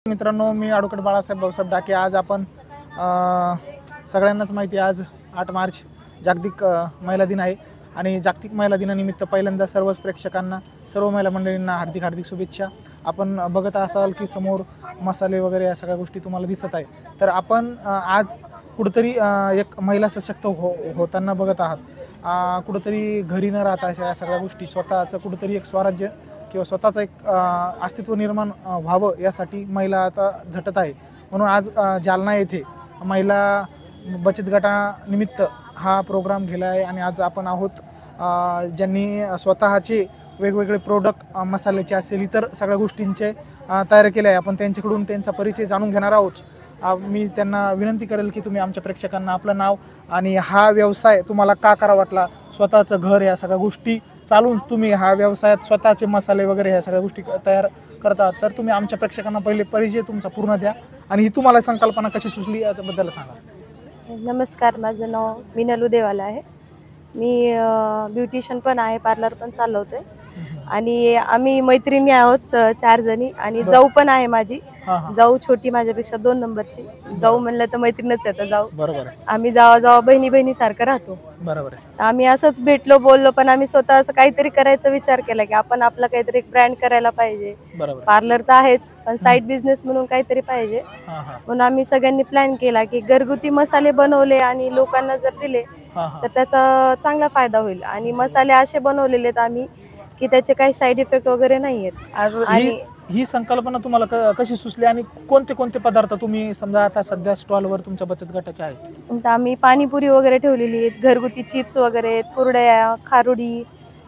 मित्रांनो, मी ॲडव्होकेट बाळासाहेब भाऊसाहेब डाके. आज आपण सगळ्यांनाच माहिती आहे, आज 8 मार्च जागतिक महिला दिन आहे आणि जागतिक महिला दिनानिमित्त पहिल्यांदा सर्वच प्रेक्षकांना, सर्व महिला मंडळींना हार्दिक हार्दिक शुभेच्छा. आपण बघत असाल की समोर मसाले वगैरे या सगळ्या गोष्टी तुम्हाला दिसत आहे. तर आपण आज कुठेतरी एक महिला सशक्त होताना बघत आहात. कुठेतरी घरी न राहता अशा सगळ्या गोष्टी स्वतःचं कुठेतरी एक स्वराज्य किंवा स्वतःचं एक अस्तित्व निर्माण व्हावं यासाठी महिला आता झटत आहे. म्हणून आज जालना येथे महिला बचत गटानिमित्त हा प्रोग्राम केला आहे आणि आज आपण आहोत ज्यांनी स्वतःचे वेगवेगळे प्रोडक्ट मसाल्याचे असेल इतर सगळ्या गोष्टींचे तयार केले आहे. आपण त्यांच्याकडून त्यांचा परिचय जाणून घेणार आहोत. मी त्यांना विनंती करेल की तुम्ही आमच्या प्रेक्षकांना आपलं नाव आणि हा व्यवसाय तुम्हाला का करा वाटला, स्वतःचं घर या सगळ्या गोष्टी चालून तुम्ही हा व्यवसायात स्वतःचे मसाले वगैरे ह्या सगळ्या गोष्टी तयार करतात, तर तुम्ही आमच्या प्रेक्षकांना पहिले परिचय तुमचा पूर्ण द्या आणि ही तुम्हाला संकल्पना कशी सुचली याच्याबद्दल सांगा. नमस्कार, माझं नाव मीनलू देवाला आहे. मी ब्युटिशियन पण आहे, पार्लर पण चालवते आणि आम्ही मैत्रिणी आहोत 4 जणी आणि जाऊ पण आहे माझी. जाऊ छोटी माझ्यापेक्षा 2 नंबरची. जाऊ म्हणलं तर मैत्रीणच आहे. तर जाऊ बरोबर, आम्ही जावा बहिणी बहिणी सारखं राहतो. बरोबर आहे. आम्ही असंच भेटलो बोललो, पण आम्ही स्वतः असं काहीतरी करायचा विचार केला की आपण आपला काहीतरी एक ब्रँड करायला पाहिजे. पार्लर तर आहेच, पण साईड बिझनेस म्हणून काहीतरी पाहिजे. म्हणून आम्ही सगळ्यांनी प्लॅन केला की घरगुती मसाले बनवले आणि लोकांना जर दिले तर त्याचा चांगला फायदा होईल. आणि मसाले असे बनवलेले आहेत आम्ही की त्याचे काही साईड इफेक्ट वगैरे नाही आहेत. आणि ही संकल्पना तुम्हाला कशी सुचली आणि कोणते कोणते पदार्थ तुम्ही समजा आता सध्या स्टॉलवर तुमच्या बचत गटाचे आहेत? आम्ही पाणीपुरी वगैरे ठेवलेली आहेत, घरगुती चिप्स वगैरे, कुरड्या, खारुडी,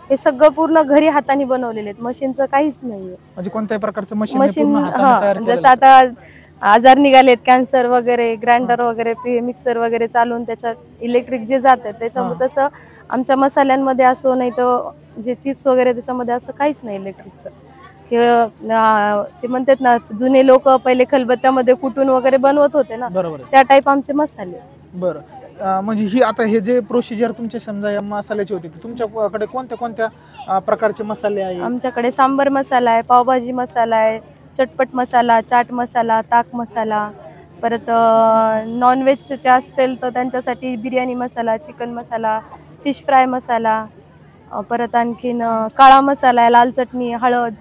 हे सगळं पूर्ण घरी हाताने बनवलेले आहेत. मशीनचं काहीच नाहीये. म्हणजे कोणत्याही प्रकारचं मशीन जसं आता आजार निघालेत, कॅन्सर वगैरे, ग्राइंडर वगैरे, मिक्सर वगैरे चालून त्याच्यात इलेक्ट्रिक जे जातात त्याच्यामुळे तसं आमच्या मसाल्यांमध्ये असो, नाही तर जे चिप्स वगैरे त्याच्यामध्ये असं काहीच नाही इलेक्ट्रिकचं. ते म्हणतात ना, जुने लोक पहिले खलबत्त्यामध्ये कुटून वगैरे बनवत होते ना, त्या टाईप आमचे मसाले. बरं, म्हणजे ही आता हे जे प्रोसिजर तुमचे समजा या मसाल्याची होती, तुमच्याकडे कोणत्या कोणत्या प्रकारचे मसाले आहे? आमच्याकडे सांबर मसाला आहे, पावभाजी मसाला आहे, चटपट मसाला, चाट मसाला, ताक मसाला, परत नॉनव्हेजचे असतील तर त्यांच्यासाठी बिर्याणी मसाला, चिकन मसाला, फिश फ्राय मसाला, परत आणखीन काळा मसाला आहे, लाल चटणी, हळद,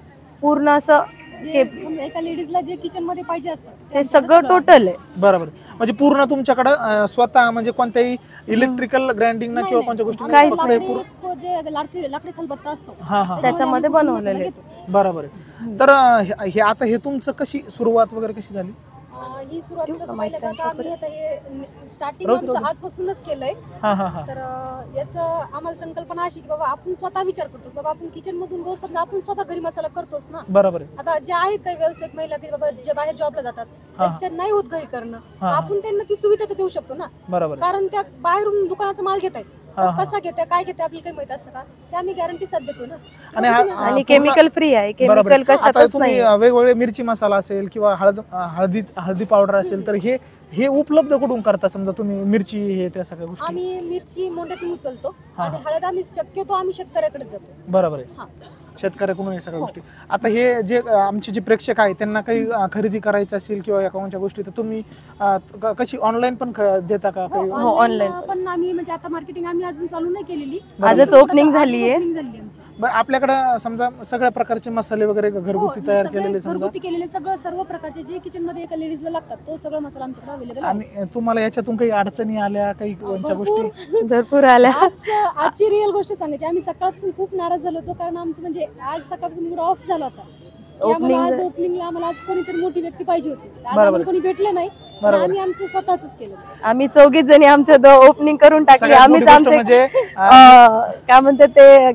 पूर्ण असं एका लेडीजला जे किचन मध्ये पाहिजे असतं ते सगळं टोटल आहे. बरोबर, म्हणजे पूर्ण तुमच्याकडे स्वतः म्हणजे कोणत्याही इलेक्ट्रिकल ग्राइंडिंग ना किंवा कोणत्या गोष्टी लाकडी खलबत्ता असतो त्याच्यामध्ये बनवलेले. बरोबर आहे. तर हे आता हे तुमचं कशी सुरुवात वगैरे कशी झाली? ही सुरुवात स्टार्टिंग आजपासूनच केलंय. तर याच आम्हाला संकल्पना अशी की बाबा आपण स्वतः विचार करतो, बाबा आपण किचन मधून रोज समजा आपण स्वतः घरी मसाला करतोच ना. बरोबर आहे. आता जे आहेत काही व्यावसायिक महिला की बाबा जे बाहेर जॉबला जातात त्यांच्या नाही होत घरी करणं, आपण त्यांना ती सुविधा तर देऊ शकतो ना. बरोबर, कारण त्या बाहेरून दुकानाचा माल घेत आहेत, कसा घेते काय घेते आपल्याला काही माहित असतं का? ते आम्ही गॅरंटी साथ देतो ना. आणि केमिकल फ्री आहे, केमिकल कशातच नाही. वेगवेगळे मिरची मसाला असेल किंवा हळदी पावडर असेल तर हे उपलब्ध कुठून करता? समजा तुम्ही मिरची हे त्या सगळ्या गोष्टी. आम्ही मिरची मोंड्यातून उचलतो आणि हळद आम्ही शक्यतो आम्ही शेतकऱ्याकडे जातो. बरोबर आहे, शेतकऱ्याकडून या सगळ्या गोष्टी. आता हे जे आमचे जे प्रेक्षक आहेत त्यांना काही खरेदी करायचं असेल किंवा या कोणत्या गोष्टी, तर तुम्ही कशी ऑनलाईन पण देता का? ऑनलाईन पण आम्ही म्हणजे आता मार्केटिंग आम्ही अजून चालू नाही केलेली, आजच ओपनिंग झाली आहे. बरं, आपल्याकडे समजा सगळ्या प्रकारचे मसाले वगैरे घरगुती तयार केलेले, समजा सर्व प्रकारचे जे किचन मध्ये एका लेडीजला लागतात तो सगळं मसाला आमच्याकडे अवेलेबल आहे. आणि तुम्हाला याच्यातून काही अडचणी आल्या, काही कोणत्या गोष्टी भरपूर आल्या? आजची रिअल गोष्ट सांगायची, आम्ही सकाळपासून खूप नाराज झालो होतो कारण आमचं म्हणजे आज सकाळपासून मूड ऑफ झाला होता. ओपनिंगला आम्हाला आज कोणीतरी मोठी व्यक्ती पाहिजे होती, कोणी भेटले नाही. आम्ही आमचं स्वतःच केलं. आम्ही 4 जणी आमचं ओपनिंग करून टाकली. आम्हीच आमचे काय म्हणतात ते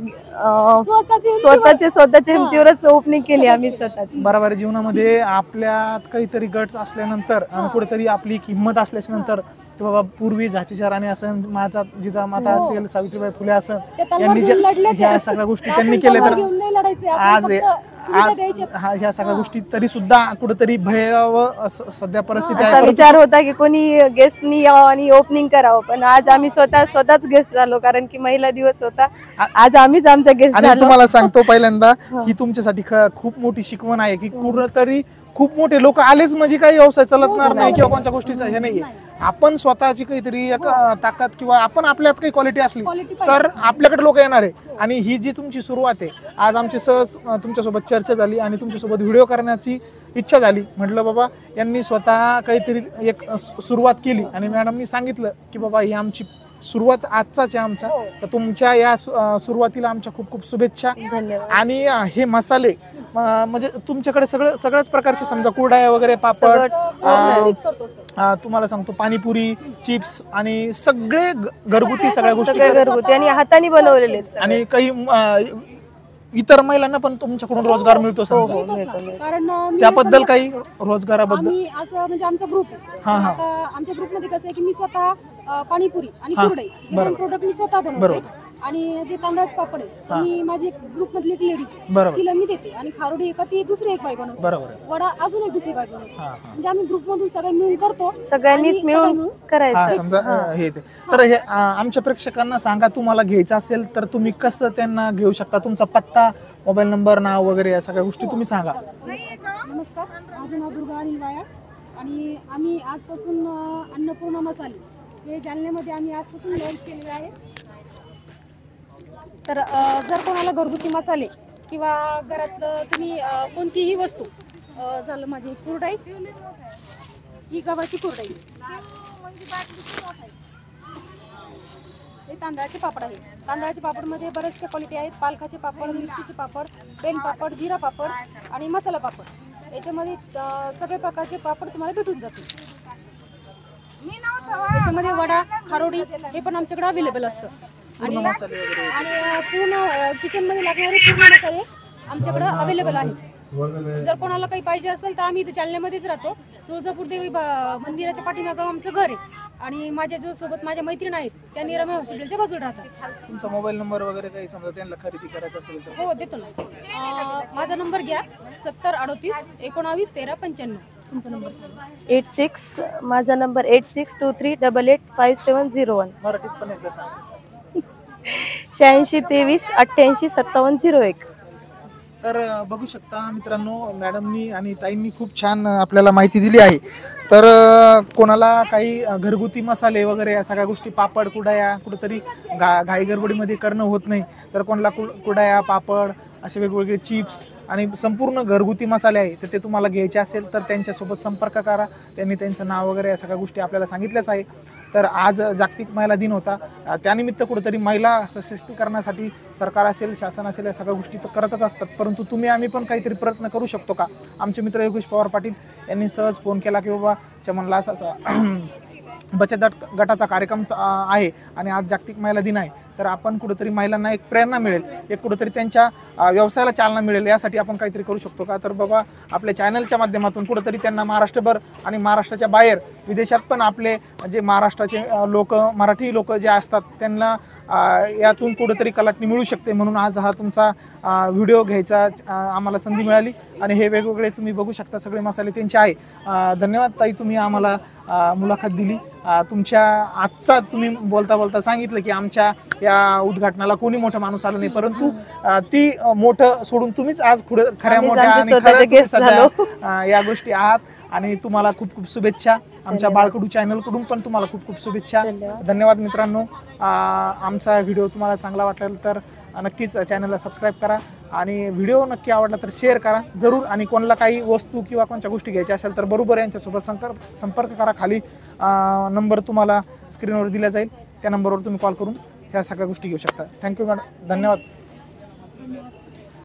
स्वतःच्या हिमतीवरच ओपनिंग केली आम्ही स्वतःच. बरोबर, जीवनामध्ये आपल्यात काहीतरी गट्स असल्यानंतर आणि कुठेतरी आपली किंमत असल्यानंतर की बाबा पूर्वी झाशीच्या राणी असं, माझा जिजामाता असेल, सावित्रीबाई फुले असं, यांनी ह्या सगळ्या गोष्टी त्यांनी केल्या, तर आज ह्या सगळ्या गोष्टी तरी सुद्धा कुठेतरी भयावह सध्या परिस्थिती आहे. विचार होता की कोणी गेस्टनी यावं आणि ओपनिंग करावं, पण आज आम्ही स्वतःच गेस्ट झालो कारण की महिला दिवस होता. आज आम्हीच आमच्या गेस्ट झालो. तुम्हाला सांगतो पहिल्यांदा ही तुमच्यासाठी खूप मोठी शिकवण आहे की कुठेतरी खूप मोठे लोक आलेच म्हणजे काही व्यवसाय चालणार नाही किंवा कोणत्या गोष्टीचा हे नाहीये. आपण स्वतःची काहीतरी एक ताकद किंवा आपण आपल्यात काही क्वालिटी असली तर आपल्याकडे लोक येणार आहे. आणि ही जी तुमची सुरुवात आहे, आज आमची सहज तुमच्यासोबत चर्चा झाली आणि तुमच्यासोबत व्हिडिओ करण्याची इच्छा झाली. म्हटलं बाबा यांनी स्वतः काहीतरी एक सुरुवात केली आणि मॅडमनी सांगितलं की बाबा ही आमची सुरुवात आजचाच आहे आमचा. तर तुमच्या या सुरुवातीला आमच्या खूप खूप शुभेच्छा. आणि हे मसाले म्हणजे तुमच्याकडे सगळ्याच प्रकारचे समजा कुरडया वगैरे, पापड, तुम्हाला सांगतो पाणीपुरी, चिप्स आणि सगळे घरगुती सगळ्या गोष्टी घरगुती आणि हाताने बनवलेले. आणि काही इतर महिलांना पण तुमच्याकडून रोजगार मिळतो समजा, कारण त्याबद्दल काही रोजगाराबद्दल आम्ही असं म्हणजे आमचा ग्रुप आहे. आता आमच्या ग्रुपमध्ये कसं आहे की मी स्वतः पाणीपुरी आणि कुरडई हे दोन प्रोडक्ट मी स्वतः बनवते. आणि जे तांदळाचे पापड आहे मी माझी ग्रुप मधली एक लेडीज तिला मी देते. आणि खारोडी एका ती दुसरी एक बाई बनवते, वडा अजून एक दुसरी बाई बनवते. म्हणजे आम्ही ग्रुप मधून सगळे मिळून करतो, सगळ्यांनीच मिळून करायचं समजा हे. तर हे आमच्या प्रेक्षकांना सांगा, तुम्हाला घ्यायचं असेल तर तुम्ही कसं त्यांना घेऊ शकता? तुमचा पत्ता, मोबाईल नंबर, नाव वगैरे या सगळ्या गोष्टी तुम्ही सांगा. नमस्कार, माझं नाव दुर्गा अनिल वाया आणि आम्ही आजपासून अन्नपूर्णा मसाले हे जालन्यामध्ये आम्ही आजपासून लॉन्च केलेले आहे. तर जर कोणाला घरगुती मसाले किंवा घरातलं तुम्ही कोणतीही वस्तू झालं, माझी कुरडई, ही गव्हाची कुरडई, हे तांदळाचे पापड आहे. तांदळाच्या पापडमध्ये बरेचसे क्वालिटी आहेत. पालकाचे पापड, मिरचीचे पापड, पेन पापड, जिरा पापड आणि मसाला पापड. याच्यामध्ये सगळे प्रकारचे पापड तुम्हाला भेटून जातील. याच्यामध्ये वडा, खारोडी हे पण आमच्याकडे अवेलेबल असतं. आणि पूर्ण किचन मध्ये लागणारे पूर्ण मसाले आमच्याकडे अवेलेबल आहेत. जर कोणाला काही पाहिजे असेल तर आम्ही इथे जालन्यामध्येच राहतो. तुळजापूर देवी मंदिराच्या पाठीमागं आमचं घर आहे. आणि माझ्या जो सोबत माझ्या मैत्रीण आहेत त्या निरामय हॉस्पिटलच्या बाजूला राहतात. तुमचा मोबाईल नंबर वगैरे काही समजा त्यांना खरेदी करायचं असेल तर? हो, देतो ना. माझा नंबर घ्या, 70 38 19 13 95. तुमचा नंबर 86. माझा नंबर 8623885701. मराठीत पण एकदा सांगा. 86 23 88 5701. तर बघू शकता मित्रांनो, मॅडमनी आणि ताईंनी खूप छान आपल्याला माहिती दिली आहे. तर कोणाला काही घरगुती मसाले वगैरे या सगळ्या गोष्टी, पापड, कुरडया कुठेतरी घाई गडबडीमध्ये करणं होत नाही, तर कोणाला कुरडया, पापड, असे वेगवेगळे चिप्स आणि संपूर्ण घरगुती मसाले आहे, तर ते तुम्हाला घ्यायचे असेल तर त्यांच्यासोबत संपर्क करा. त्यांनी त्यांचं नाव वगैरे या सगळ्या गोष्टी आपल्याला सांगितल्याच आहे. तर आज जागतिक महिला दिन होता, त्यानिमित्त कुठेतरी महिला सशक्तीकरणासाठी सरकार असेल, शासन असेल, या सगळ्या गोष्टी तर करतच असतात. परंतु तुम्ही आम्ही पण काहीतरी प्रयत्न करू शकतो का? आमचे मित्र योगेश पवार पाटील यांनी सहज फोन केला की बाबा चमनला असा बचत गटाचा कार्यक्रम आहे आणि आज जागतिक महिला दिन आहे, तर आपण कुठेतरी महिलांना एक प्रेरणा मिळेल, एक कुठेतरी त्यांच्या व्यवसायाला चालना मिळेल, यासाठी आपण काहीतरी करू शकतो का? तर बाबा आपल्या चॅनलच्या माध्यमातून कुठेतरी त्यांना महाराष्ट्रभर आणि महाराष्ट्राच्या बाहेर विदेशात पण आपले जे महाराष्ट्राचे लोक, मराठी लोक जे असतात त्यांना यातून कुठेतरी कलाटणी मिळू शकते. म्हणून आज हा तुमचा व्हिडिओ घ्यायचा आम्हाला संधी मिळाली. आणि हे वेगवेगळे तुम्ही बघू शकता सगळे मसाले त्यांचे आहे. धन्यवाद ताई, तुम्ही आम्हाला मुलाखत दिली. तुमच्या आजचा तुम्ही बोलता बोलता सांगितलं की आमच्या या उद्घाटनाला कोणी मोठा माणूस आला नाही, परंतु ती मोठं सोडून तुम्हीच आज खऱ्या मोठ्या आणि सध्या या गोष्टी आहात. आणि तुम्हाला खूप खूप शुभेच्छा. आमच्या बाळकडू चॅनलकडून पण तुम्हाला खूप खूप शुभेच्छा. धन्यवाद मित्रांनो. आमचा व्हिडिओ तुम्हाला चांगला वाटला तर नक्कीच चॅनलला सबस्क्राईब करा आणि व्हिडिओ नक्की आवडला तर शेअर करा जरूर. आणि कोणाला काही वस्तू किंवा कोणत्या गोष्टी घ्यायच्या असेल तर बरोबर यांच्यासोबत संपर्क करा. खाली नंबर तुम्हाला स्क्रीनवर दिला जाईल, त्या नंबरवर तुम्ही कॉल करून ह्या सगळ्या गोष्टी घेऊ शकता. थँक्यू मॅडम, धन्यवाद.